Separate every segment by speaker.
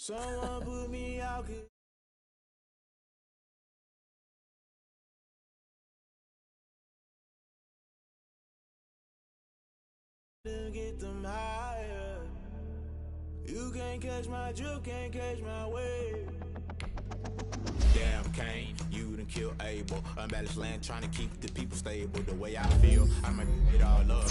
Speaker 1: Someone put me out. Get them higher. You can't catch my drift, can't catch my wave.
Speaker 2: Damn Kane, you done killed Abel. Unbalanced land, trying to keep the people stable. The way I feel, I might get all up.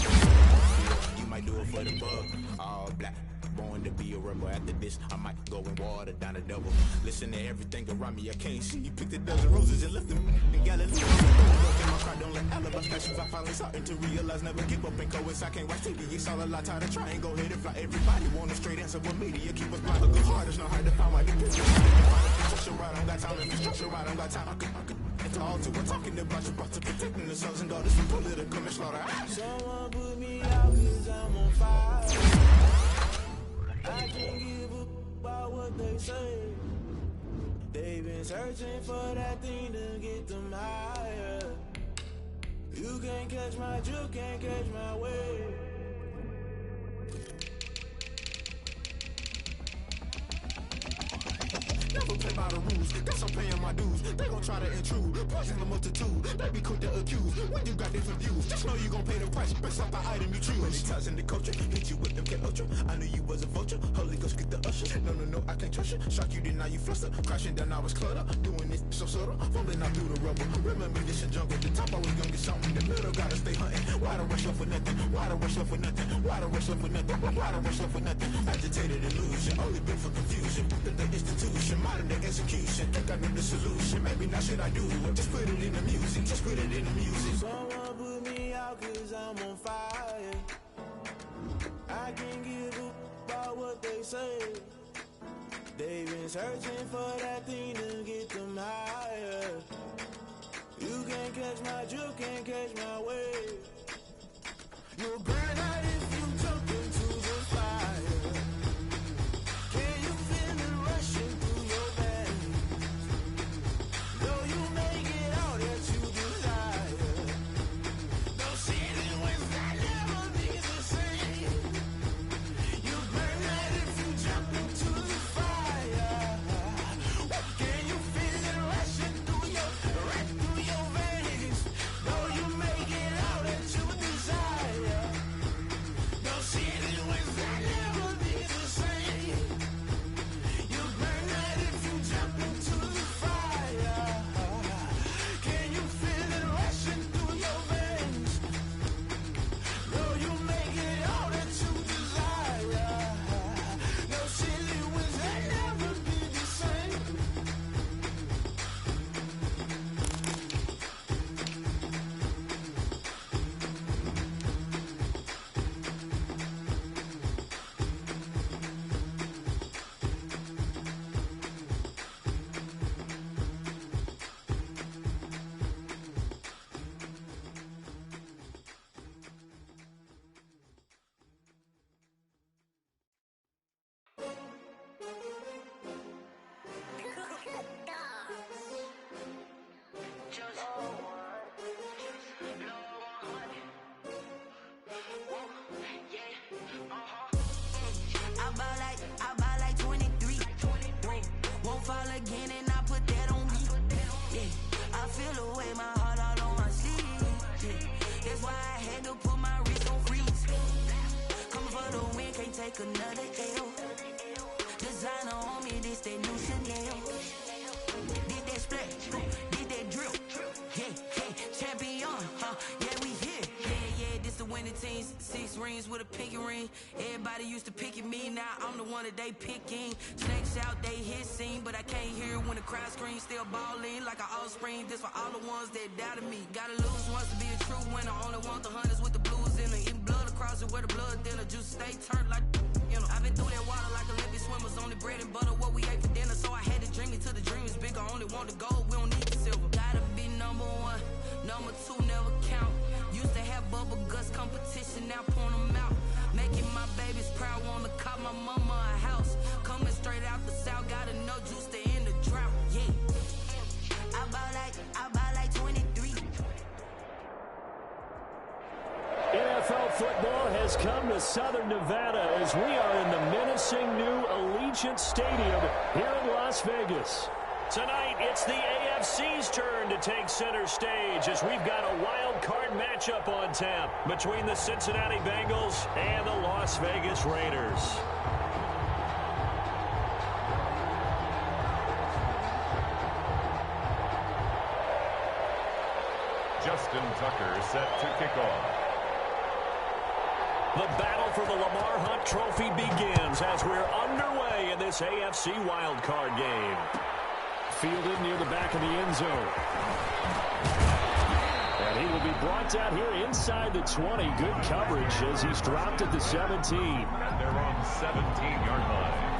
Speaker 2: You might do it for the bug. All black, born to be a rebel. After this, I might go and water down the double. Listen to everything around me, I can't see. You picked a dozen roses and left them in Galilee. Look in my car, don't let alibis passions. I finally starting to realize, never give up and coincide. I can't watch TV, it's all a lot. Tired of trying, go ahead and fly. Everybody want a straight answer, but media keep us blind. A good heart is not hard to find. My dependence. Right, I don't got time, infrastructure right, I don't got time. I could all to we're talking about you, brought to protecting the sons and daughters from political manslaughter.
Speaker 1: Someone put me out cause I'm on fire. I can't give a about what they say. They've been searching for that thing to get them higher. You can't catch my drift, can't catch my wave.
Speaker 2: Never play by the rules, guess I'm paying my dues. They gon' try to intrude, poison the multitude. They be quick to accuse, when you got different views. Just know you gon' pay the price, based off the item you choose. Many times in the culture, hit you with them get ultra. I knew you was a vulture, Holy Ghost get the usher. No, I can't trust you. Shock you, then now you fluster. Crashing down, I was cluttered. Doing this so subtle, fumbling out through the rubble. Remember this a jungle, the top always gonna get something. The middle gotta stay hunting. Why the rush up for nothing? Why the rush up for nothing? Why the rush up for nothing? Why the rush up for nothing? Agitated illusion, only been for confusion. The institution, modern day execution. Think I know the solution. Maybe not should I do it? Just put it in the music. Just put it in the music.
Speaker 1: Someone put me out cause I'm on fire. I can't give a about what they say. They've been searching for that thing to get them higher. You can't catch my drift, can't catch my wave. You'll burn out if you jump into the fire. Can you feel it rushing through your veins? Though you may get all that you desire. Those city winds that never be the same. You burn out if you jump into the fire. Can you feel it rushing through your veins? Though you may get all that you desire. Those city winds that never be the same. You burn out if you jump into the fire. Can you feel it rushing through your veins? Though you may get all that you desire. Those silly winds that never be the same.
Speaker 3: I buy like 23. Won't fall again and I put that on me. Yeah, I feel the way my heart all on my sleeve. Yeah, that's why I had to put my wrist on freeze. Coming for the win, can't take another L. Designer on me, this that new Chanel. Did that splash, did that drill. Yeah, champion, yeah, we here. Yeah, this the winning team. 6 rings with a pinky ring. Everybody used to pick at me, now I'm the one that they picking. Snakes out, they hit scene, but I can't hear it when the crowd screams. Still balling like an offspring. This for all the ones that doubted me. Gotta lose once to be a true winner. Only want the hunters with the blues in it. Eating blood across it where the blood thinner. Juice stay turned like, you know. I've been through that water like Olympic swimmers. Only bread and butter, what we ate for dinner. So I had to dream it till the dream is bigger. Only want the gold, we don't need the silver. Gotta be number 1, number 2 never count. Used to have bubble guts competition, now point them out. Making my babies proud, wanna cop my mama a house. Coming straight out the south, gotta know juice to end the drought. Yeah, I buy like 23.
Speaker 4: NFL football has has come to Southern Nevada as we are in the menacing new Allegiant Stadium here in Las Vegas. Tonight, it's the AFC's turn to take center stage as we've got a wild card matchup on tap between the Cincinnati Bengals and the Las Vegas Raiders.
Speaker 5: Justin Tucker set to kick off.
Speaker 4: The battle for the Lamar Hunt Trophy begins as we're underway in this AFC wildcard game. Fielded near the back of the end zone. And he will be brought down here inside the 20. Good coverage as he's dropped at the 17.
Speaker 5: And they're on 17-yard line.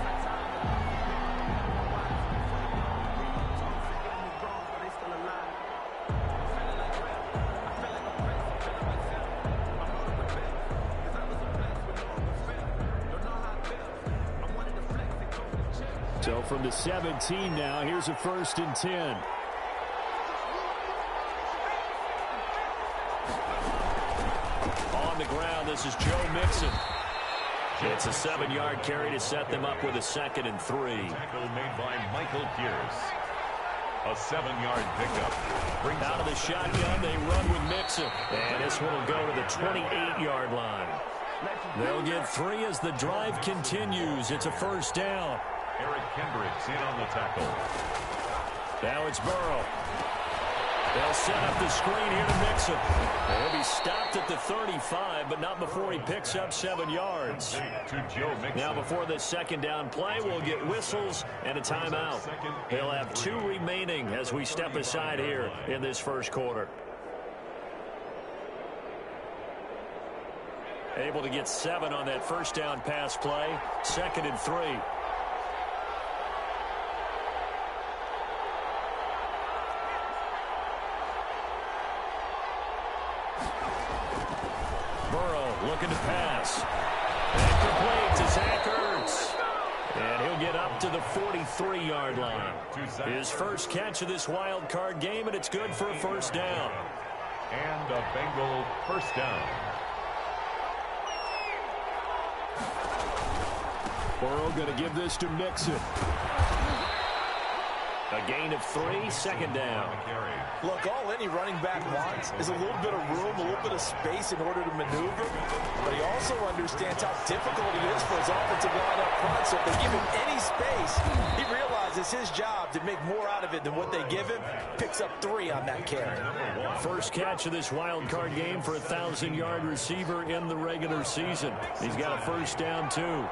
Speaker 4: So from the 17 now, here's a 1st and 10. On the ground, this is Joe Mixon. It's a 7-yard carry to set them up with a 2nd and 3.
Speaker 5: Tackle made by Michael Pierce. A 7-yard pickup.
Speaker 4: Out of the shotgun, they run with Mixon. And this one will go to the 28-yard line. They'll get 3 as the drive continues. It's a 1st down.
Speaker 5: Eric Kendricks in on the tackle.
Speaker 4: Now it's Burrow. They'll set up the screen here to Mixon. He'll be stopped at the 35, but not before he picks up 7 yards.
Speaker 5: To Joe Mixon.
Speaker 4: Now before this 2nd down play, we'll get whistles and a timeout. He'll have 2 remaining as we step aside here in this 1st quarter. Able to get 7 on that 1st down pass play. 2nd and 3. Looking to pass. Complete to Zach Ertz. And he'll get up to the 43-yard line. His first catch of this wild card game, and it's good for a 1st down.
Speaker 5: And a Bengal 1st down.
Speaker 4: Burrow going to give this to Mixon. A gain of 3, 2nd down.
Speaker 6: Look, all any running back wants is a little bit of room, a little bit of space in order to maneuver. But he also understands how difficult it is for his offensive line up front. So if they give him any space, he realizes his job to make more out of it than what they give him. Picks up 3 on that carry.
Speaker 4: First catch of this wild card game for a 1,000-yard receiver in the regular season. He's got a 1st down, too.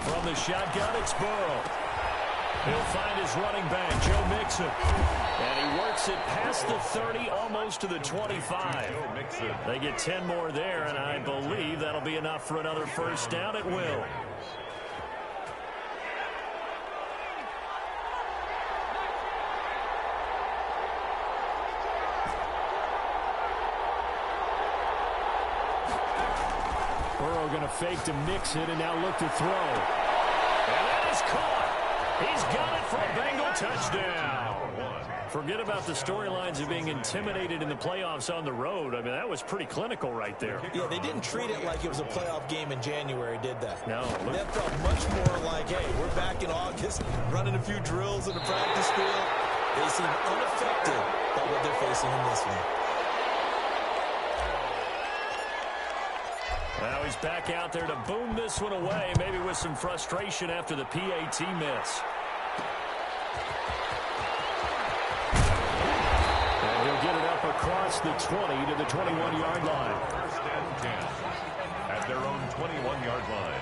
Speaker 4: From the shotgun, it's Burrow. He'll find his running back, Joe Mixon. And he works it past the 30, almost to the 25. They get 10 more there, and I believe that'll be enough for another 1st down. It will. Burrow going to fake to Mixon and now look to throw. And that is caught. He's got it for a Bengal touchdown. Forget about the storylines of being intimidated in the playoffs on the road. I mean, that was pretty clinical right there.
Speaker 6: Yeah, they didn't treat it like it was a playoff game in January, did they?
Speaker 4: No.
Speaker 6: That felt much more like, hey, we're back in August, running a few drills in the practice field. They seem unaffected by what they're facing in this one.
Speaker 4: Now he's back out there to boom this one away, maybe with some frustration after the PAT miss. And he'll get it up across the 20 to the 21-yard line.
Speaker 5: 1st and 10 at their own 21-yard line.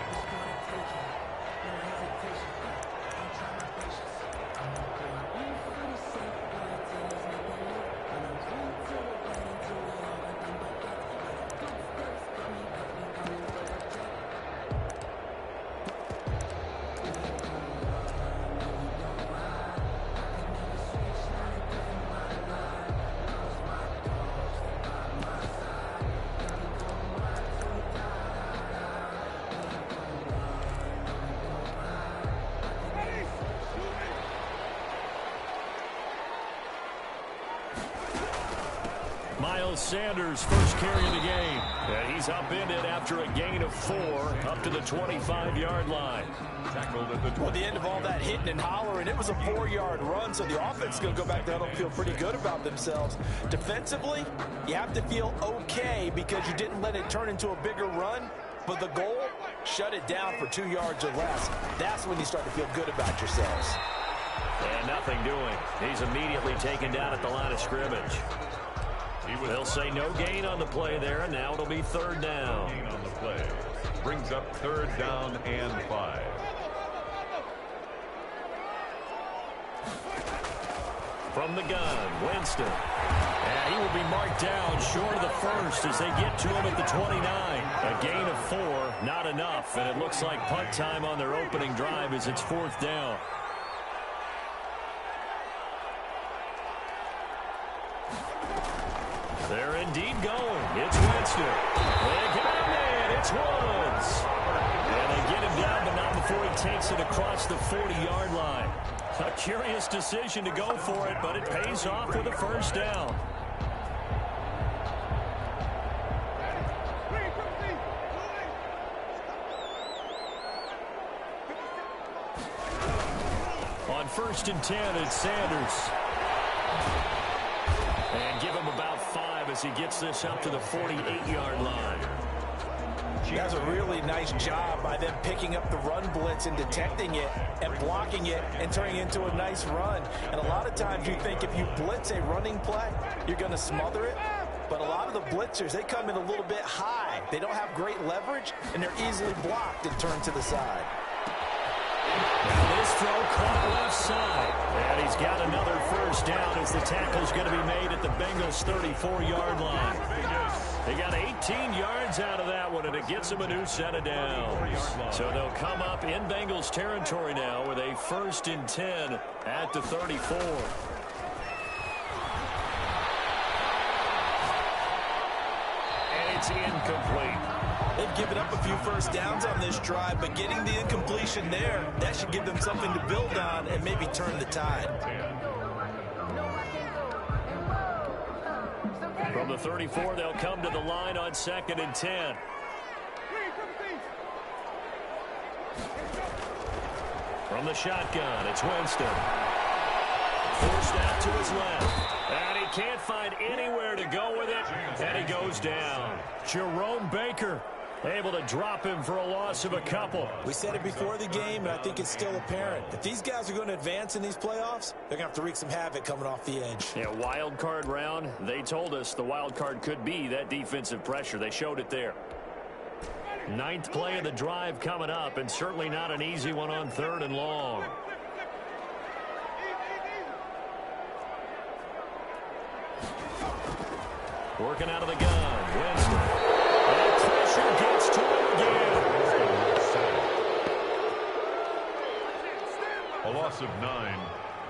Speaker 4: Sanders, first carry of the game. And he's upended after a gain of 4 up to the 25-yard line.
Speaker 5: Tackled at the 20.
Speaker 6: Well, the end of all that hitting and hollering, it was a 4-yard run, so the offense is going to go back there and feel pretty good about themselves. Defensively, you have to feel okay because you didn't let it turn into a bigger run, but the goal, shut it down for 2 yards or less. That's when you start to feel good about yourselves.
Speaker 4: And nothing doing. He's immediately taken down at the line of scrimmage. They'll say no gain on the play there, and now it'll be 3rd down.
Speaker 5: Gain on the play. Brings up 3rd down and 5.
Speaker 4: From the gun, Winston. And he will be marked down short of the first as they get to him at the 29. A gain of 4, not enough, and it looks like punt time on their opening drive as it's 4th down. They're indeed going. It's Winston. They got him in. It's Woods. And they get him down, but not before he takes it across the 40-yard line. A curious decision to go for it, but it pays off with a 1st down. On 1st and 10, it's Sanders. And give him about 5 as he gets this up to the 48-yard line.
Speaker 6: That's a really nice job by them picking up the run blitz and detecting it and blocking it and turning it into a nice run. And a lot of times you think if you blitz a running play, you're going to smother it. But a lot of the blitzers, they come in a little bit high. They don't have great leverage, and they're easily blocked and turned to the side.
Speaker 4: Now this throw caught left side. And he's got another 1st down as the tackle's going to be made at the Bengals' 34-yard line. They got 18 yards out of that one, and it gets them a new set of downs. So they'll come up in Bengals territory now with a 1st and 10 at the 34. And it's incomplete.
Speaker 6: They've given up a few 1st downs on this drive, but getting the incompletion there, that should give them something to build on and maybe turn the tide.
Speaker 4: From the 34, they'll come to the line on 2nd and 10. From the shotgun, it's Winston. Forced out to his left. And he can't find anywhere to go with it, and he goes down. Jerome Baker able to drop him for a loss of a couple.
Speaker 6: We said it before the game, and I think it's still apparent. If these guys are going to advance in these playoffs, they're going to have to wreak some havoc coming off the edge.
Speaker 4: Yeah, wild card round. They told us the wild card could be that defensive pressure. They showed it there. 9th play of the drive coming up, and certainly not an easy one on 3rd and long. Working out of the gun, Winston. And pressure gets to him again.
Speaker 5: A loss of 9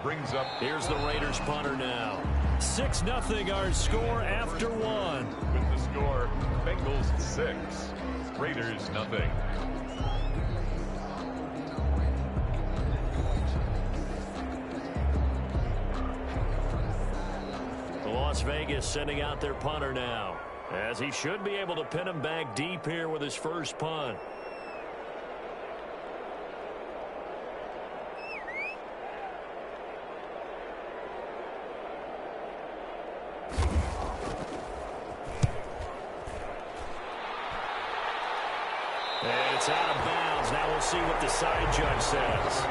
Speaker 5: brings up.
Speaker 4: Here's the Raiders punter now. 6-0 our score after 1.
Speaker 5: With the score, Bengals 6, Raiders nothing.
Speaker 4: Las Vegas sending out their punter now, as he should be able to pin him back deep here with his first punt. And it's out of bounds. Now we'll see what the side judge says.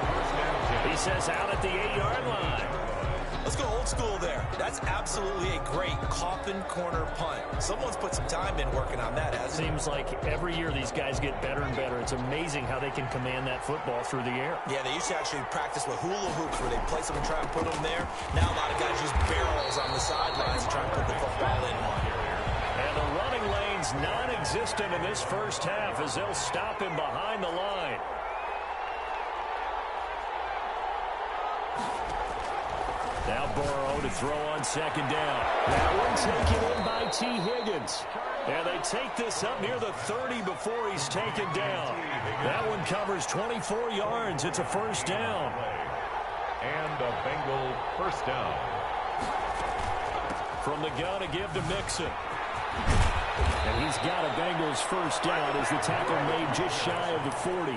Speaker 4: He says out at the 8-yard line.
Speaker 6: Let's go old school there. That's absolutely a great coffin corner punt. Someone's put some time in working on that, hasn't it?
Speaker 4: Seems like every year these guys get better and better. It's amazing how they can command that football through the air.
Speaker 6: Yeah, they used to actually practice with hula hoops where they place them and try and put them there. Now a lot of guys use barrels on the sidelines to try and put the football in one.
Speaker 4: And the running lane's non-existent in this first half as they'll stop him behind the line. Now Burrow to throw on 2nd down. That one taken in by T. Higgins. And they take this up near the 30 before he's taken down. That one covers 24 yards. It's a 1st down.
Speaker 5: And a Bengal 1st down.
Speaker 4: From the gun to give to Mixon. And he's got a Bengals first down as the tackle made just shy of the 40.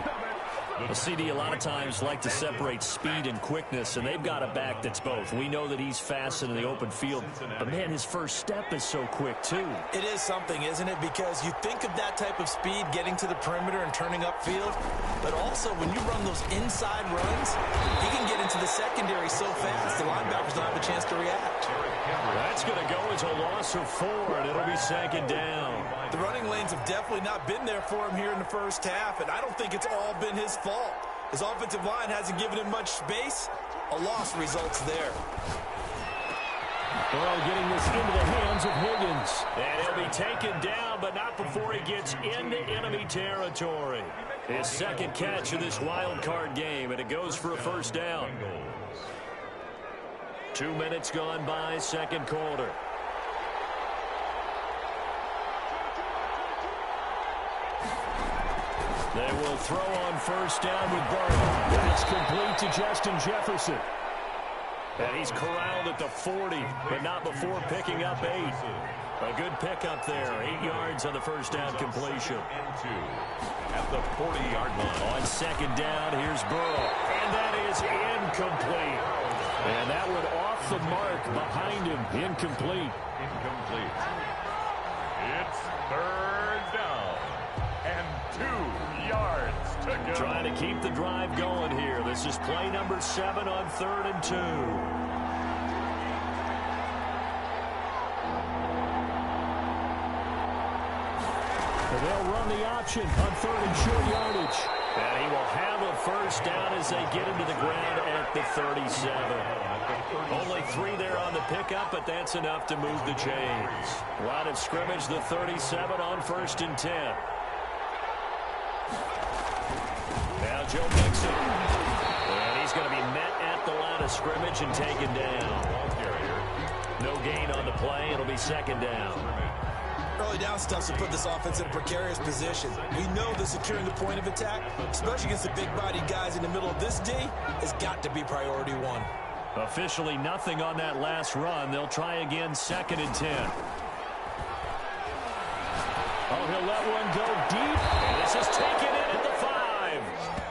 Speaker 4: The CD a lot of times like to separate speed and quickness, and they've got a back that's both. We know that he's fast in the open field, but, man, his first step is so quick, too.
Speaker 6: It is something, isn't it? Because you think of that type of speed getting to the perimeter and turning upfield, but also when you run those inside runs, he can get into the secondary so fast the linebackers don't have a chance to react.
Speaker 4: That's going to go as a loss of 4, and it'll be second down.
Speaker 6: The running lanes have definitely not been there for him here in the first half, and I don't think it's all been his fault. His offensive line hasn't given him much space. A loss results there.
Speaker 4: Burrow getting this into the hands of Higgins. And he'll be taken down, but not before he gets into enemy territory. His second catch of this wild card game, and it goes for a first down. 2 minutes gone by, second quarter. They will throw on first down with Burrow. That's complete to Justin Jefferson. And he's corralled at the 40, but not before picking up 8. A good pickup there. 8 yards on the first down completion.
Speaker 5: At the 40-yard line.
Speaker 4: On second down, here's Burrow. And that is incomplete. And that would off the mark behind him. Incomplete.
Speaker 5: Incomplete. It's third down. And 2 yards to go.
Speaker 4: Trying to keep the drive going here. This is play number 7 on 3rd and 2. And they'll run the option on 3rd and short yardage. And he will have a first down as they get into the ground at the 37. Only 3 there on the pickup, but that's enough to move the chains. Line of scrimmage, the 37 on 1st and 10. Now Joe Mixon. And he's going to be met at the line of scrimmage and taken down. No gain on the play. It'll be second down.
Speaker 6: Early down stuff to put this offense in a precarious position. We know that securing the point of attack, especially against the big-bodied guys in the middle of this D, has got to be priority 1.
Speaker 4: Officially nothing on that last run. They'll try again, 2nd and 10. Oh, he'll let one go deep. And this is taken in at the 5.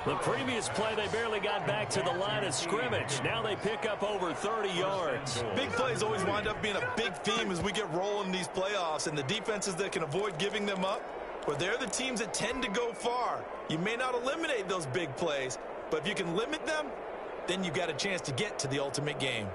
Speaker 4: The previous play, they barely got back to the line of scrimmage. Now they pick up over 30 yards.
Speaker 6: Big plays always wind up being a big theme as we get rolling in these playoffs, and the defenses that can avoid giving them up, well, they're the teams that tend to go far. You may not eliminate those big plays, but if you can limit them, then you've got a chance to get to the ultimate game.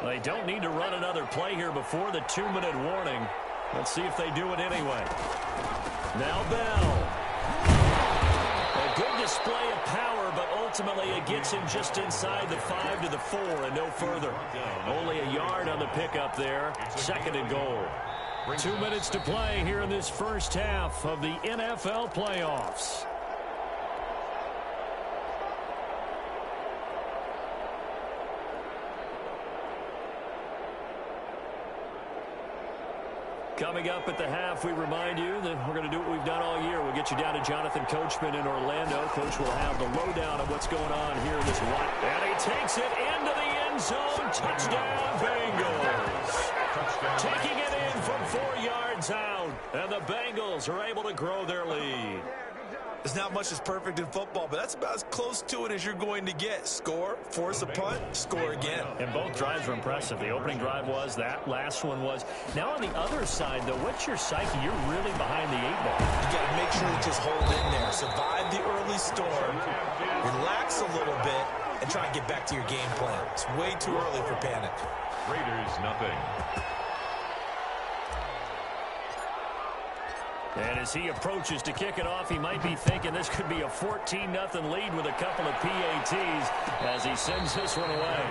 Speaker 4: They don't need to run another play here before the 2-minute warning. Let's see if they do it anyway. Now Bell. A good display of power, but ultimately it gets him just inside the 5 to the 4 and no further. Only a yard on the pickup there. 2nd and goal. 2 minutes to play here in this first half of the NFL playoffs. Coming up at the half, we remind you that we're going to do what we've done all year. We'll get you down to Jonathan Coachman in Orlando. Coach will have the lowdown of what's going on here in this one. And he takes it into the end zone. Touchdown, Bengals. Taking it in from 4 yards out. And the Bengals are able to grow their lead.
Speaker 6: There's not much that's perfect in football, but that's about as close to it as you're going to get. Score, force a punt, score again.
Speaker 4: And both drives were impressive. The opening drive was, that last one was. Now on the other side, though, what's your psyche? You're really behind the 8 ball.
Speaker 6: You got to make sure you just hold in there. Survive the early storm, relax a little bit, and try and get back to your game plan. It's way too early for panic.
Speaker 5: Raiders, nothing.
Speaker 4: And as he approaches to kick it off, he might be thinking this could be a 14-0 lead with a couple of PATs as he sends this one away.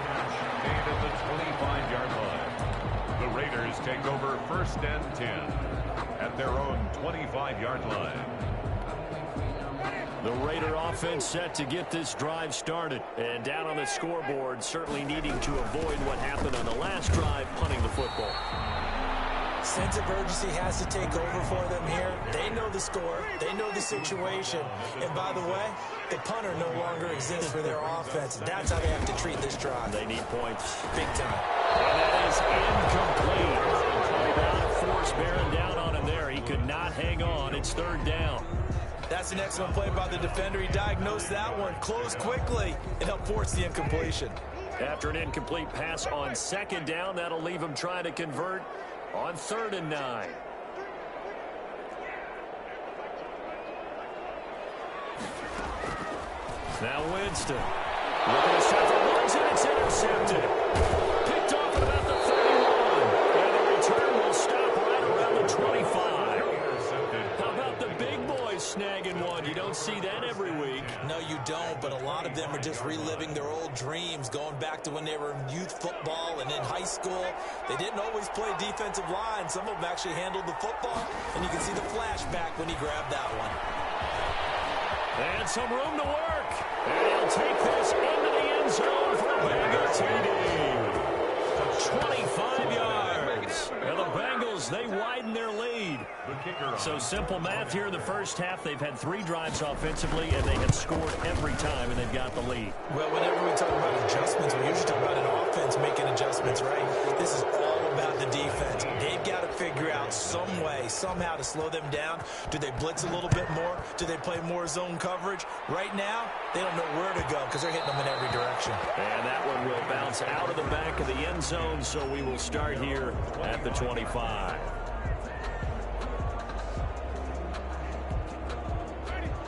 Speaker 5: And at the 25-yard line, the Raiders take over 1st and 10 at their own 25-yard line.
Speaker 4: The Raider offense set to get this drive started. And down on the scoreboard, certainly needing to avoid what happened on the last drive, punting the football.
Speaker 6: Sense of urgency has to take over for them here. They know the score. They know the situation. And by the way, the punter no longer exists for their offense. That's how they have to treat this drive.
Speaker 4: They need points.
Speaker 6: Big time.
Speaker 4: And that is incomplete. Amount of force bearing down on him there. He could not hang on. It's third down.
Speaker 6: That's an excellent play by the defender. He diagnosed that one, closed quickly, and helped force the incompletion.
Speaker 4: After an incomplete pass on second down, that'll leave him trying to convert on 3rd and 9. Now Winston. Looking to set the runs, and it's intercepted. Picked off at about the 31. And the return will stop right around the 25. How about the big boys snagging one? You don't see that every week.
Speaker 6: No, you don't, but a lot of them are just reliving their old dreams, going back to when they were in youth football and in high school. They didn't always play defensive line. Some of them actually handled the football, and you can see the flashback when he grabbed that one.
Speaker 4: And some room to work. And he'll take this into the end zone for a Bengal TD. 25 yards. And the Bengals, they widen their lead. So simple math here in the first half. They've had 3 drives offensively, and they have scored every time, and they've got the lead.
Speaker 6: Well, whenever we talk about adjustments, we usually talk about an offense making adjustments, right? This is all about the defense. They've got to figure out some way, somehow to slow them down. Do they blitz a little bit more? Do they play more zone coverage? Right now, they don't know where to go because they're hitting them in every direction.
Speaker 4: And that one will bounce out of the back of the end zone, so we will start here at the 25.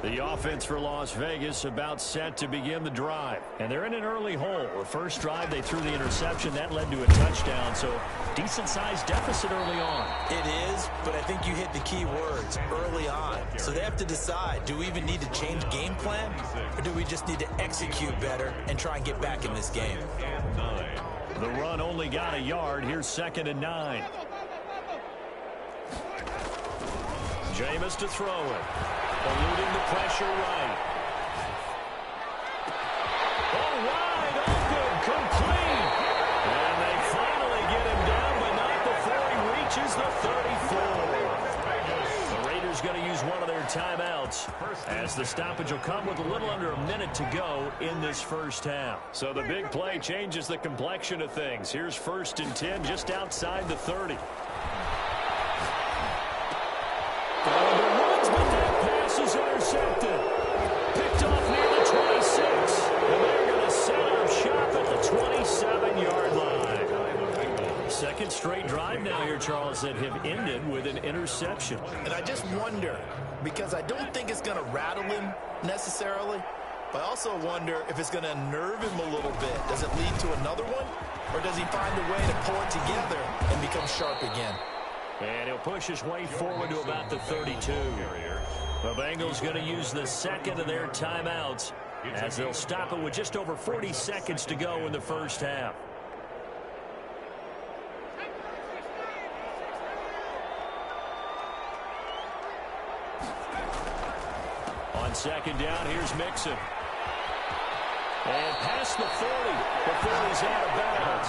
Speaker 4: The offense for Las Vegas about set to begin the drive. And they're in an early hole. The first drive, they threw the interception. That led to a touchdown, so decent-sized deficit early on.
Speaker 6: It is, but I think you hit the key words, early on. So they have to decide, do we even need to change game plan, or do we just need to execute better and try and get back in this game?
Speaker 4: The run only got a yard. Here's 2nd and 9. Jameis to throw it. Eluding the pressure right. Oh, wide open, complete. And they finally get him down, but not before he reaches the 34. The Raiders going to use one of their timeouts as the stoppage will come with a little under a minute to go in this first half. So the big play changes the complexion of things. Here's 1st and 10 just outside the 30. Is intercepted. Picked off near the 26. And they're going to set up shop at the 27-yard line. Second straight drive now here, Charles, that have ended with an interception.
Speaker 7: And I just wonder, because I don't think it's going to rattle him necessarily, but I also wonder if it's going to unnerve him a little bit. Does it lead to another one? Or does he find a way to pull it together and become sharp again?
Speaker 4: And he'll push his way forward to about the 32. The Bengals going to use the second of their timeouts as they'll stop it with just over 40 seconds to go in the first half. On 2nd down, here's Mixon. And past the 40 before he's out of bounds.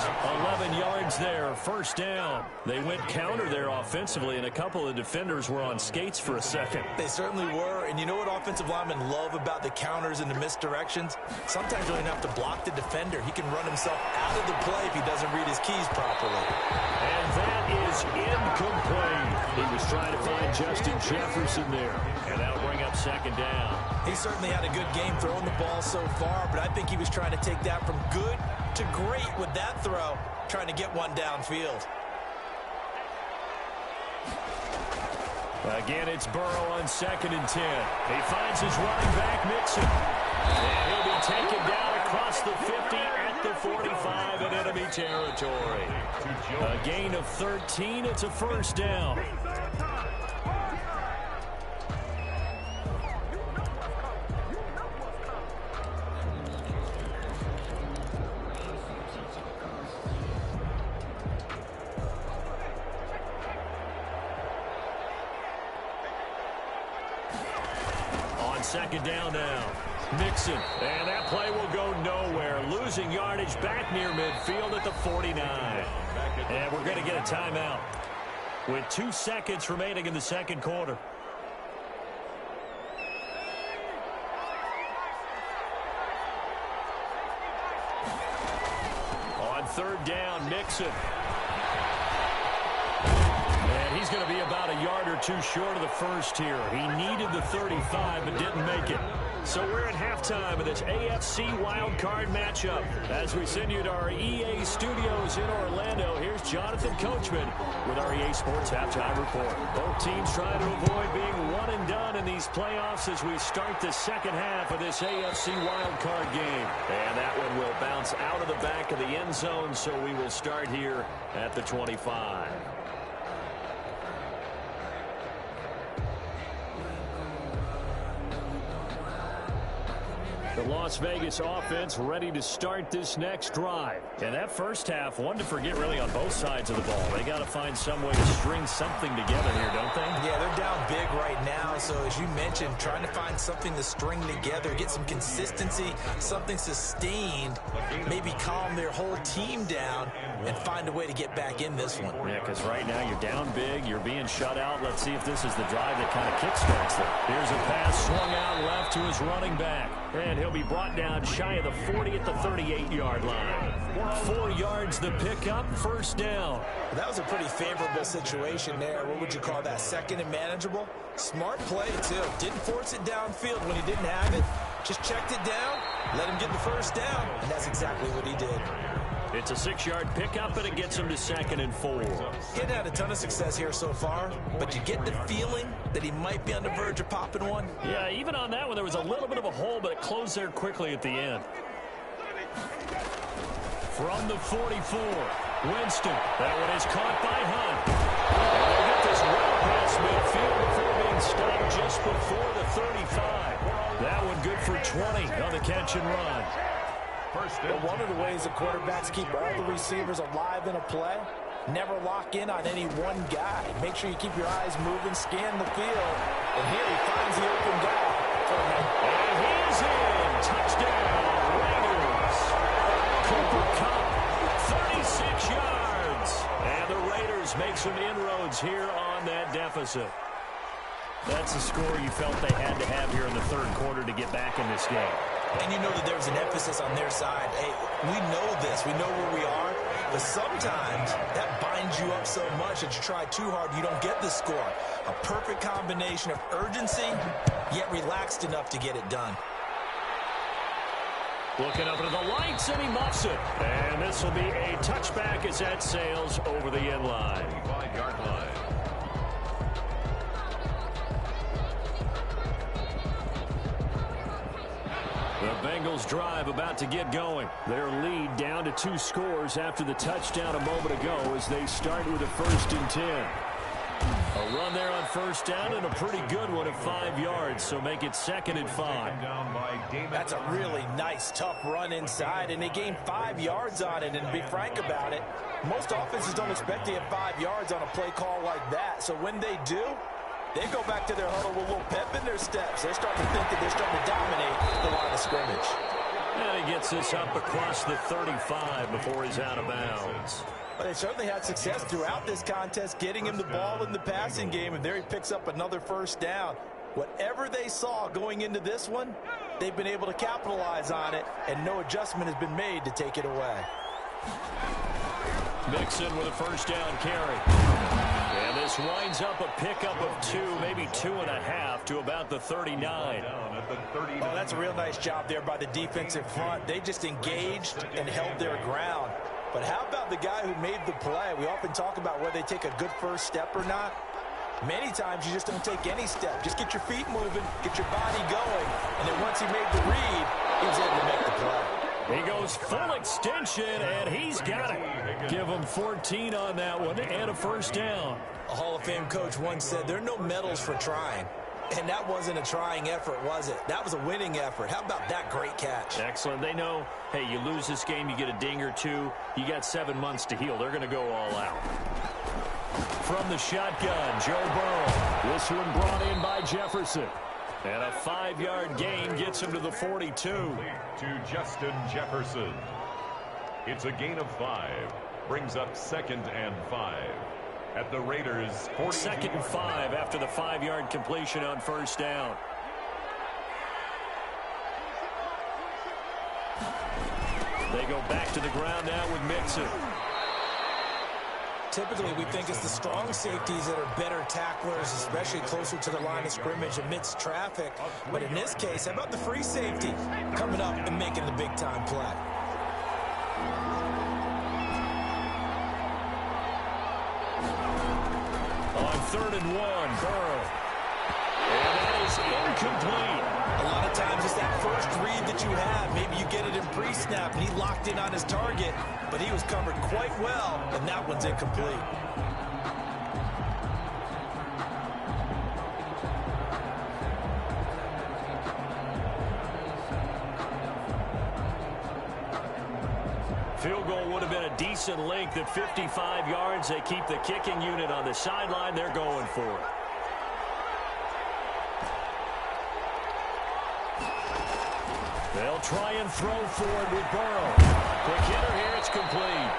Speaker 4: 11 yards there, 1st down. They went counter there offensively, and a couple of defenders were on skates for a second.
Speaker 6: They certainly were, and you know what offensive linemen love about the counters and the misdirections? Sometimes you don't even have to block the defender. He can run himself out of the play if he doesn't read his keys properly.
Speaker 4: And that is incomplete. He was trying to find Justin Jefferson there, and that'll bring up 2nd down.
Speaker 6: He certainly had a good game throwing the ball so far, but I think he was trying to take that from good to great with that throw, trying to get one downfield.
Speaker 4: Again, it's Burrow on 2nd and 10. He finds his running back, Mixon. And he'll be taken down across the 50 at the 45 in enemy territory. A gain of 13. It's a 1st down. On 2nd down now. Mixon. And that play will go nowhere. Losing yardage back near midfield at the 49. And we're going to get a timeout. with 2 seconds remaining in the second quarter. On third down, Mixon. And he's going to be about a yard or 2 short of the first here. He needed the 35 but didn't make it. So we're at halftime of this AFC wildcard matchup. As we send you to our EA studios in Orlando, here's Jonathan Coachman with our EA Sports Halftime Report. Both teams trying to avoid being one and done in these playoffs as we start the second half of this AFC wildcard game. And that one will bounce out of the back of the end zone, so we will start here at the 25. The Las Vegas offense ready to start this next drive. And that first half, one to forget really on both sides of the ball. They got to find some way to string something together here, don't they?
Speaker 6: Yeah, they're down big right now. So as you mentioned, trying to find something to string together, get some consistency, something sustained, maybe calm their whole team down and find a way to get back in this one.
Speaker 4: Yeah, because right now you're down big, you're being shut out. Let's see if this is the drive that kind of kickstarts them. Here's a pass swung out left to his running back. And he'll be brought down shy of the 40 at the 38-yard line. 4 yards the pickup, first down.
Speaker 6: That was a pretty favorable situation there. What would you call that? Second and manageable? Smart play, too. Didn't force it downfield when he didn't have it. Just checked it down, let him get the first down, and that's exactly what he did.
Speaker 4: It's a 6-yard pickup, and it gets him to 2nd and 4.
Speaker 6: He hadn't had a ton of success here so far, but you get the feeling that he might be on the verge of popping one.
Speaker 4: Yeah, even on that one, there was a little bit of a hole, but it closed there quickly at the end. From the 44, Winston. That one is caught by Hunt. And they'll get this well past midfield before being stopped just before the 35. That one good for 20 on the catch and run.
Speaker 6: Well, one of the ways the quarterbacks keep all the receivers alive in a play, never lock in on any one guy. Make sure you keep your eyes moving, scan the field. And here he finds the open guy for him.
Speaker 4: And he's in. Touchdown, Raiders. Cooper Kupp, 36 yards. And the Raiders make some inroads here on that deficit. That's a score you felt they had to have here in the third quarter to get back in this game.
Speaker 6: And you know that there's an emphasis on their side. Hey, we know this. We know where we are. But sometimes that binds you up so much that you try too hard, you don't get the score. A perfect combination of urgency, yet relaxed enough to get it done.
Speaker 4: Looking up into the lights, and he muffs it. And this will be a touchback as that sails over the end line.
Speaker 5: 5-yard line.
Speaker 4: The Bengals drive about to get going. Their lead down to 2 scores after the touchdown a moment ago as they start with a 1st and 10. A run there on first down and a pretty good one at 5 yards, so make it 2nd and 5.
Speaker 6: That's a really nice, tough run inside, and they gained 5 yards on it. And to be frank about it, most offenses don't expect to get 5 yards on a play call like that. So when they do, they go back to their huddle with a little pep in their steps. They're starting to think that they're starting to dominate the line of scrimmage.
Speaker 4: And he gets this up across the 35 before he's out of bounds.
Speaker 6: But they certainly had success throughout this contest, getting him the ball in the passing game, and there he picks up another first down. Whatever they saw going into this one, they've been able to capitalize on it, and no adjustment has been made to take it away.
Speaker 4: Mixon with a first down carry. And this winds up a pickup of 2, maybe 2.5 to about the 39.
Speaker 6: Oh, that's a real nice job there by the defensive front. They just engaged and held their ground. But how about the guy who made the play? We often talk about whether they take a good first step or not. Many times you just don't take any step. Just get your feet moving, get your body going, and then once he made the read, he was able to make the play.
Speaker 4: He goes full extension, and he's got it. Give him 14 on that one and a first down.
Speaker 6: A Hall of Fame coach once said, there are no medals for trying. And that wasn't a trying effort, was it? That was a winning effort. How about that great catch?
Speaker 4: Excellent. They know, hey, you lose this game, you get a ding or 2. You got 7 months to heal. They're going to go all out. From the shotgun, Joe Burrow. This one brought in by Jefferson. And a 5-yard gain gets him to the 42.
Speaker 5: To Justin Jefferson. It's a gain of 5. Brings up 2nd and 5. at the Raiders' 40.
Speaker 4: 2nd and 5 after the 5-yard completion on first down. They go back to the ground now with Mixon.
Speaker 6: Typically, we think it's the strong safeties that are better tacklers, especially closer to the line of scrimmage amidst traffic. But in this case, how about the free safety coming up and making the big-time play?
Speaker 4: On 3rd and 1, Burrow. And that is incomplete.
Speaker 6: A lot of times it's that first read that you have. Maybe you get it in pre-snap, and he locked in on his target, but he was covered quite well, and that one's incomplete.
Speaker 4: Field goal would have been a decent length at 55 yards. They keep the kicking unit on the sideline. They're going for it. They'll try and throw forward with Burrow. Quick hitter here. It's complete.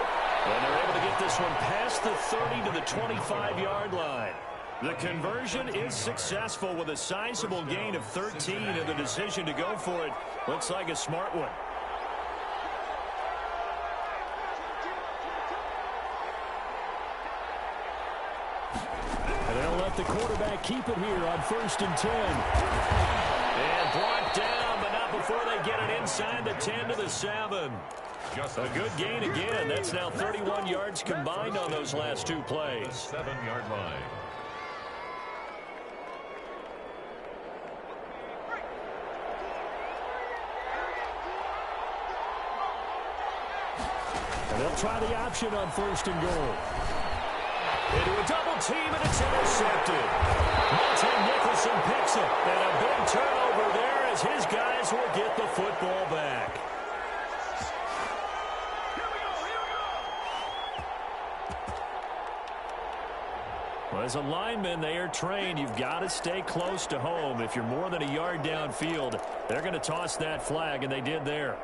Speaker 4: And they're able to get this one past the 30 to the 25-yard line. The conversion is successful with a sizable gain of 13, and the decision to go for it looks like a smart one. And they'll let the quarterback keep it here on 1st and 10. And brought down, but not before they get it inside the 10 to the 7. A good gain again. That's now 31 yards combined on those last 2 plays.
Speaker 5: 7-yard line.
Speaker 4: And they'll try the option on 1st and goal. Into a double team, and it's intercepted. Nicholson picks it, and a big turnover there as his guys will get the football back. Well, as a lineman, they are trained. You've got to stay close to home. If you're more than a yard downfield, they're going to toss that flag, and they did there.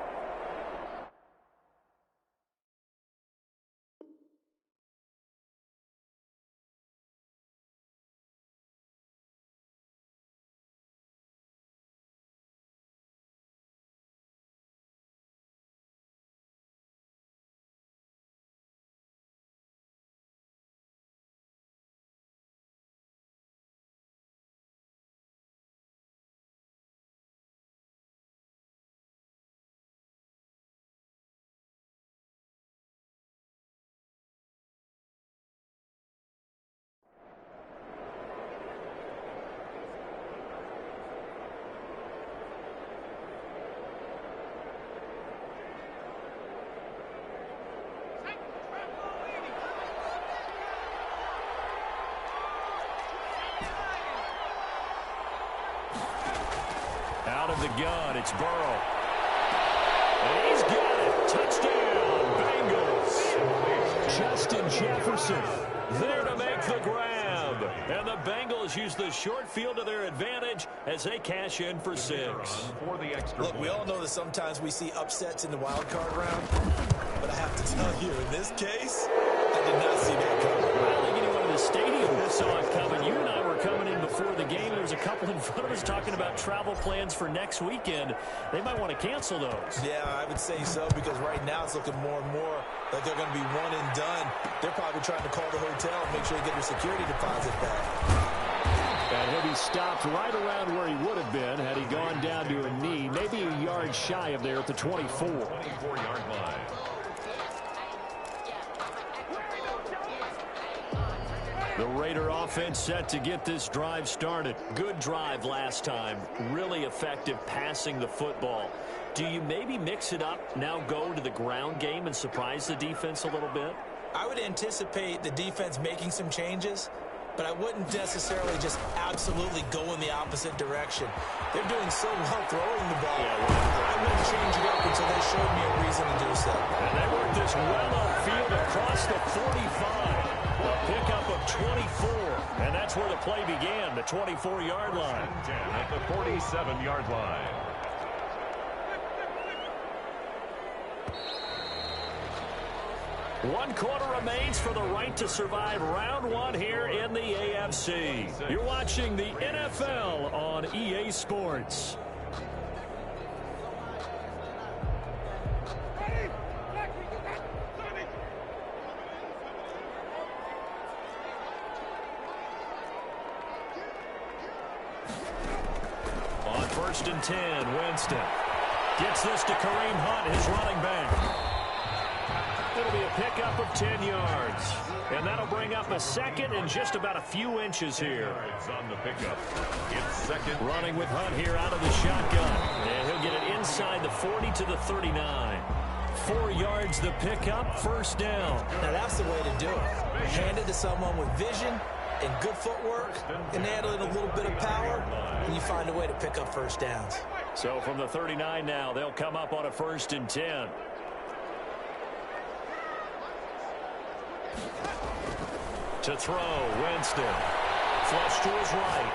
Speaker 4: Out of the gun, it's Burrow. And he's got it. Touchdown, Bengals. Justin Jefferson there to make the grab. And the Bengals use the short field to their advantage as they cash in for 6.
Speaker 6: Look, we all know that sometimes we see upsets in the wild card round, but I have to tell you, in this case, I did not see that coming.
Speaker 4: I don't think anyone in the stadium saw it coming. You and I were coming in before the game. There was a couple in front of us talking about travel plans for next weekend. They might want to cancel those.
Speaker 6: Yeah, I would say so, because right now it's looking more and more like they're going to be one and done. They're probably trying to call the hotel and make sure they get their security deposit back.
Speaker 4: And he'll be stopped right around where he would have been had he gone down to a knee, maybe a yard shy of there at the 24.
Speaker 5: 24-yard line.
Speaker 4: The Raider offense set to get this drive started. Good drive last time. Really effective passing the football. Do you maybe mix it up, now go to the ground game and surprise the defense a little bit?
Speaker 6: I would anticipate the defense making some changes, but I wouldn't necessarily just absolutely go in the opposite direction. They're doing so well throwing the ball. I wouldn't change it up until they showed me a reason to do so.
Speaker 4: And they work this well upfield across the 45. A pickup of 24, and that's where the play began, the 24-yard line.
Speaker 5: At the 47-yard line.
Speaker 4: 1 quarter remains for the right to survive round 1 here in the AFC. You're watching the NFL on EA Sports. On 1st and 10, Winston gets this to Kareem Hunt, his running back. It'll be a pickup of 10 yards. And that'll bring up a second and just about a few inches here.
Speaker 5: It's on the pickup. It's second.
Speaker 4: Running with Hunt here out of the shotgun. And he'll get it inside the 40 to the 39. 4 yards the pickup, 1st down.
Speaker 6: Now that's the way to do it. Hand it to someone with vision and good footwork, and add in a little bit of power, and you find a way to pick up 1st downs.
Speaker 4: So from the 39 now, they'll come up on a 1st and 10. To throw, Winston. Flush to his right.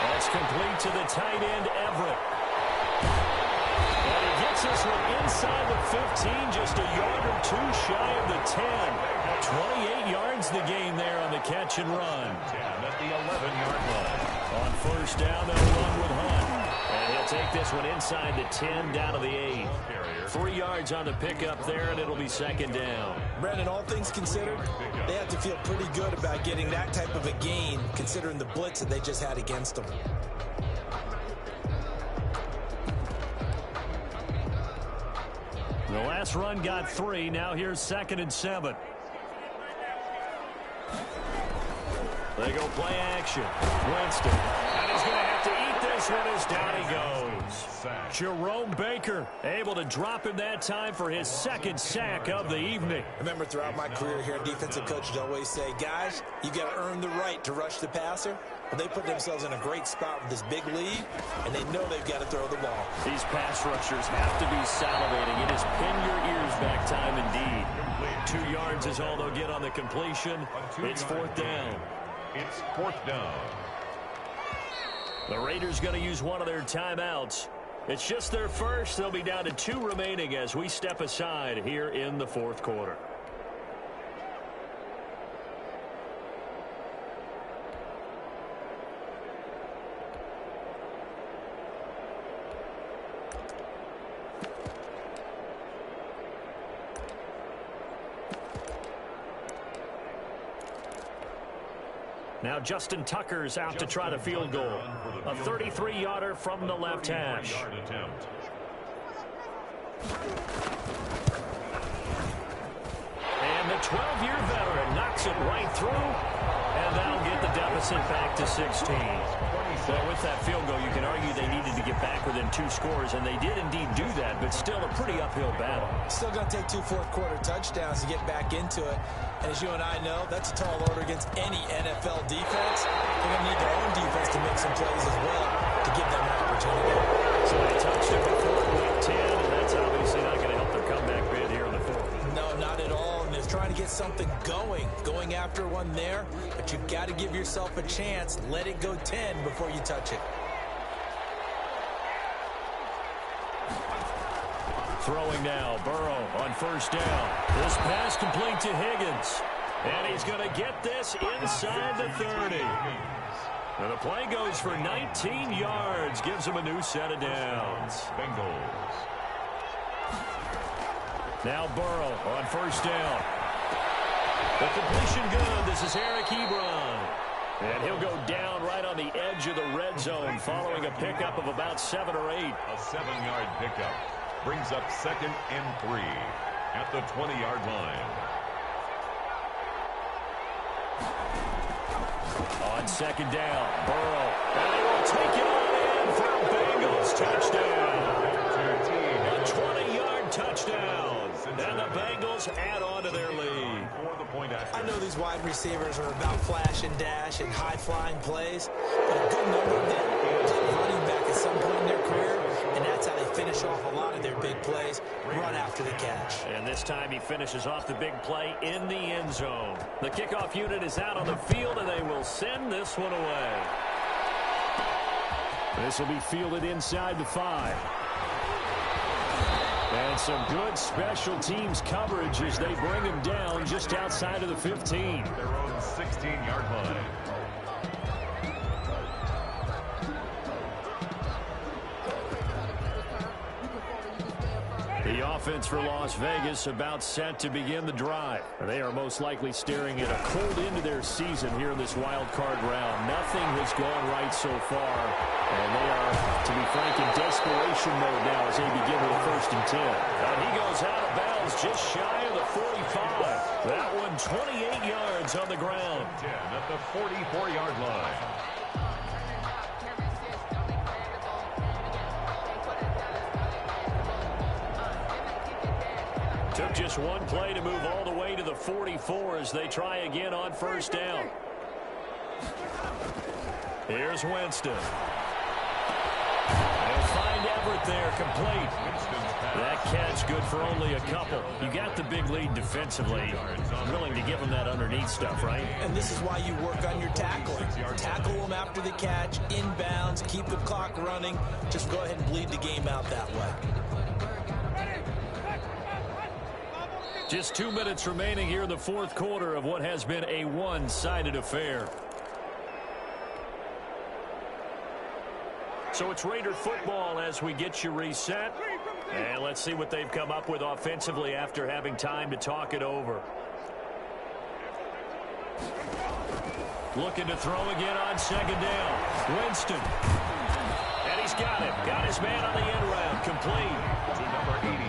Speaker 4: That's complete to the tight end, Everett. And he gets this one inside the 15, just a yard or 2 shy of the 10. 28 yards the gain there on the catch and run.
Speaker 5: 10 at the 11-yard line.
Speaker 4: On 1st down, they'll run with Hunt. And he'll take this one inside the 10, down to the 8. 3 yards on the pickup there, and it'll be 2nd down.
Speaker 6: Brandon, all things considered, they have to feel pretty good about getting that type of a gain, considering the blitz that they just had against them.
Speaker 4: The last run got 3. Now here's 2nd and 7. They go play action. Winston. And he's going to have to eat this one as down he goes. Jerome Baker able to drop him that time for his 2nd sack of the evening.
Speaker 6: Remember, throughout my career here, defensive coaches always say, guys, you got to earn the right to rush the passer. Well, they put themselves in a great spot with this big lead, and they know they've got to throw the ball.
Speaker 4: These pass rushers have to be salivating. It is pin your ears back time indeed. 2 yards is all they'll get on the completion. It's 4th down.
Speaker 5: It's 4th down.
Speaker 4: The Raiders going to use one of their timeouts. It's just their first. They'll be down to 2 remaining as we step aside here in the 4th quarter. Now Justin Tucker's out to try the field goal. A 33-yarder from the left hash. And the 12-year veteran knocks it right through. And that'll get the deficit back to 16. Well, with that field goal, you can argue they needed to get back within 2 scores, and they did indeed do that, but still a pretty uphill battle.
Speaker 6: Still going to take 2 fourth-quarter touchdowns to get back into it. And as you and I know, that's a tall order against any NFL defense. They're going to need their own defense to make some plays as well to give them an opportunity.
Speaker 4: So they touched it before week 10, and that's obviously not going to help their comeback bid here in the 4th.
Speaker 6: No, not at all. And they're trying to get something going after one there. But you've got to give yourself a chance. Let it go 10 before you touch it.
Speaker 4: Throwing now, Burrow on 1st down. This pass complete to Higgins. And he's going to get this inside the 30. And the play goes for 19 yards. Gives him a new set of downs.
Speaker 5: Bengals.
Speaker 4: Now Burrow on 1st down. The completion good. This is Eric Ebron. And he'll go down right on the edge of the red zone following a pickup of about 7 or 8.
Speaker 5: A 7-yard pickup. Brings up 2nd and 3 at the 20-yard line.
Speaker 4: On 2nd down, Burrow. And they will take it on in for a Bengals touchdown. A 20-yard touchdown. And the Bengals add on to their lead.
Speaker 6: I know these wide receivers are about flash and dash and high-flying plays, but a good number of them play running back at some point in their career, and that's how they finish off a lot of their big plays, run after the catch.
Speaker 4: And this time he finishes off the big play in the end zone. The kickoff unit is out on the field, and they will send this one away. This will be fielded inside the 5. And some good special teams coverage as they bring him down just outside of the 15.
Speaker 5: Their own 16-yard line.
Speaker 4: The offense for Las Vegas about set to begin the drive. They are most likely staring at a cold end to their season here in this wild card round. Nothing has gone right so far, and they are, to be frank, in desperation mode now as they begin with a 1st and 10. And he goes out of bounds just shy of the 45. That one 28 yards on the ground.
Speaker 5: 10 at the 44-yard line.
Speaker 4: Took just one play to move all the way to the 44 as they try again on 1st down. Here's Winston. They'll find Everett there, complete. That catch good for only a couple. You got the big lead defensively. Willing to give them that underneath stuff, right?
Speaker 6: And this is why you work on your tackling. Tackle them after the catch, inbounds, keep the clock running. Just go ahead and bleed the game out that way.
Speaker 4: Just 2 minutes remaining here in the 4th quarter of what has been a one-sided affair. So it's Raider football as we get you reset. And let's see what they've come up with offensively after having time to talk it over. Looking to throw again on 2nd down. Winston. And he's got it. Got his man on the end round. Complete.
Speaker 5: To number 88.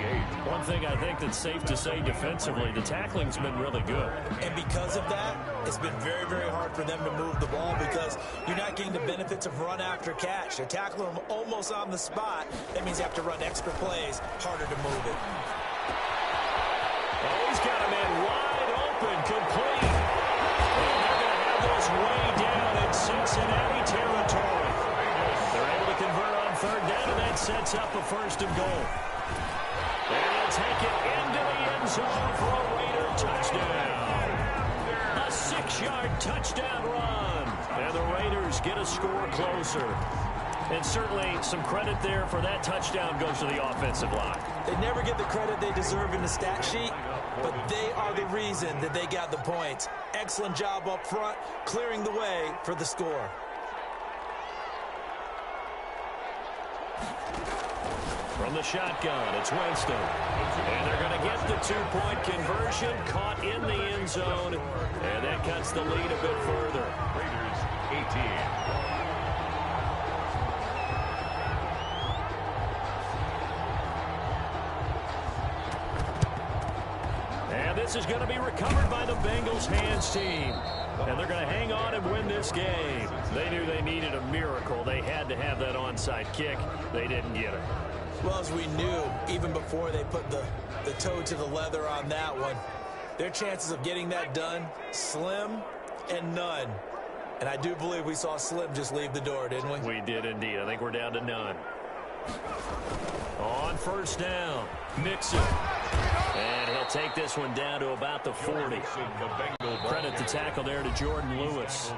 Speaker 4: One thing I think that's safe to say defensively, the tackling's been really good.
Speaker 6: And because of that, it's been very, very hard for them to move the ball because you're not getting the benefits of run after catch. They're tackling them almost on the spot. That means you have to run extra plays, harder to move it.
Speaker 4: Oh, he's got a man wide open, complete. And they're going to have those way down in Cincinnati territory. They're able to convert on 3rd down, and that sets up a 1st and goal. And he'll take it into the end zone for a Raider touchdown. A 6-yard touchdown run. And the Raiders get a score closer. And certainly some credit there for that touchdown goes to the offensive line.
Speaker 6: They never get the credit they deserve in the stat sheet, but they are the reason that they got the points. Excellent job up front, clearing the way for the score.
Speaker 4: From the shotgun, it's Winston. And they're going to get the 2-point conversion, caught in the end zone. And that cuts the lead a bit further.
Speaker 5: Raiders 18.
Speaker 4: And this is going to be recovered by the Bengals hands team. And they're going to hang on and win this game. They knew they needed a miracle. They had to have that onside kick. They didn't get it.
Speaker 6: Well, as we knew, even before they put the toe to the leather on that one, their chances of getting that done, slim and none. And I do believe we saw Slim just leave the door, didn't we?
Speaker 4: We did indeed. I think we're down to none. On 1st down, Mixon. And he'll take this one down to about the 40. Credit the tackle there to Jordan Lewis.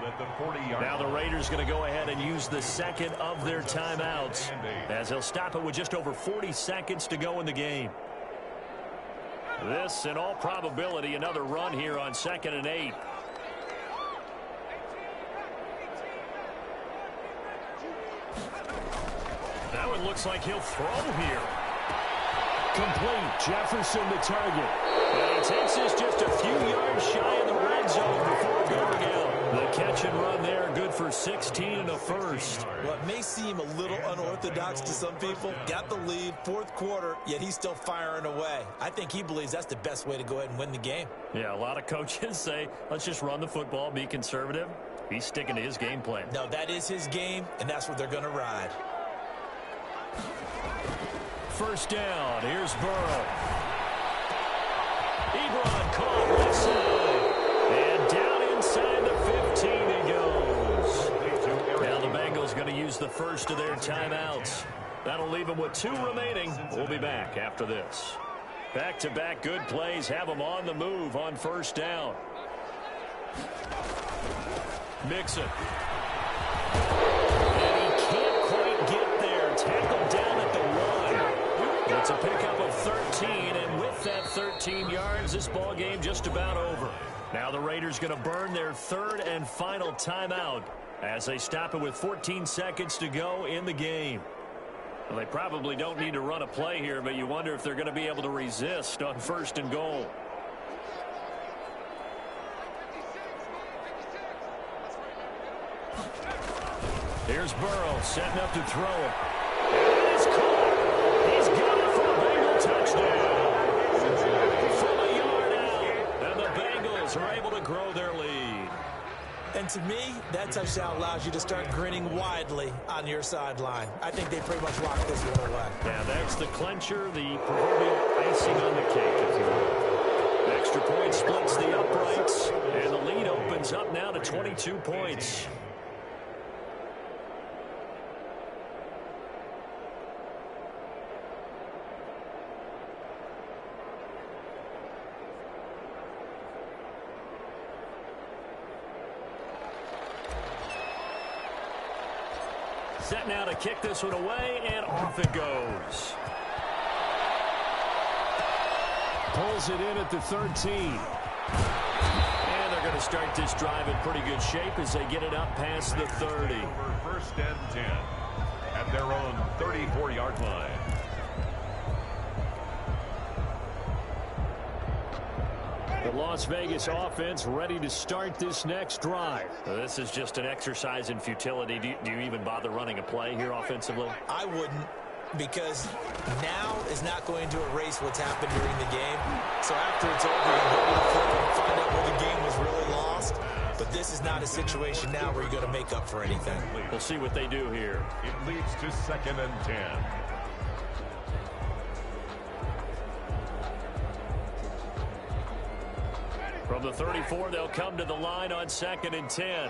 Speaker 4: Now the Raiders going to go ahead and use the 2nd of their timeouts as he'll stop it with just over 40 seconds to go in the game. This, in all probability, another run here on 2nd and 8. That one looks like he'll throw here. Complete. Jefferson the target. And he takes this just a few yards shy of the red zone before going out. The catch and run there, good for 16 and a 1st.
Speaker 6: Well, it may seem a little unorthodox to some people. Got the lead, 4th quarter, yet he's still firing away. I think he believes that's the best way to go ahead and win the game.
Speaker 4: Yeah, a lot of coaches say, let's just run the football, be conservative. He's sticking to his game plan.
Speaker 6: No, that is his game, and that's what they're going to ride.
Speaker 4: 1st down. Here's Burrow. Ebron caught left side. And down inside the 15 he goes. Now the Bengals going to use the 1st of their timeouts. That'll leave them with 2 remaining. We'll be back after this. Back-to-back good plays have them on the move on 1st down. Mixon. And he can't quite get there. Tackled down at the 1. The It's a pickup of 13, and with that 13 yards, this ball game just about over. Now the Raiders going to burn their third and final timeout as they stop it with 14 seconds to go in the game. Well, they probably don't need to run a play here, but you wonder if they're going to be able to resist on 1st and goal. Here's Burrow setting up to throw it. And it's caught. He's got it for a Bengal touchdown. From a yard out. And the Bengals are able to grow their lead.
Speaker 6: And to me, that touchdown allows you to start grinning widely on your sideline. I think they pretty much locked this one away.
Speaker 4: Yeah, that's the clincher, the proverbial icing on the cake, if you will. Extra point splits the uprights, and the lead opens up now to 22 points. Set now to kick this one away, and off it goes. Pulls it in at the 13. And they're going to start this drive in pretty good shape as they get it up past the 30.
Speaker 5: Over 1st and 10 at their own 34-yard line.
Speaker 4: The Las Vegas offense ready to start this next drive. This is just an exercise in futility. Do you even bother running a play here offensively?
Speaker 6: I wouldn't, because now is not going to erase what's happened during the game. So after it's over, you'll go to the film and find out where the game was really lost. But this is not a situation now where you're going to make up for anything.
Speaker 4: We'll see what they do here.
Speaker 5: It leads to 2nd and 10.
Speaker 4: From the 34, they'll come to the line on 2nd and 10.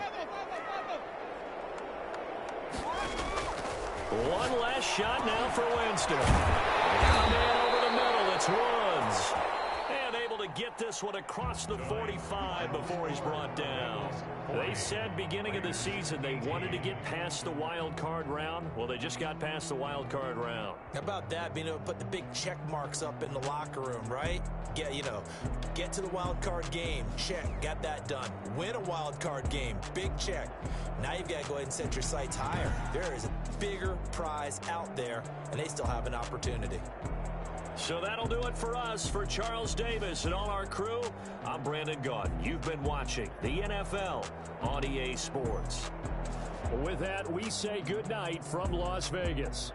Speaker 4: One last shot now for Winston. And a man over the middle. It's Woods. And able to get this one across the 45 before he's brought down. They said beginning of the season they wanted to get past the wild card round. Well, they just got past the wild card round.
Speaker 6: How about that, being able to put the big check marks up in the locker room, right? Get to the wild card game. Check. Got that done. Win a wild card game. Big check. Now you've got to go ahead and set your sights higher. There is a bigger prize out there, and they still have an opportunity.
Speaker 4: So that'll do it for us. For Charles Davis and all our crew, I'm Brandon Gaudin. You've been watching the NFL on EA Sports. With that, we say goodnight from Las Vegas.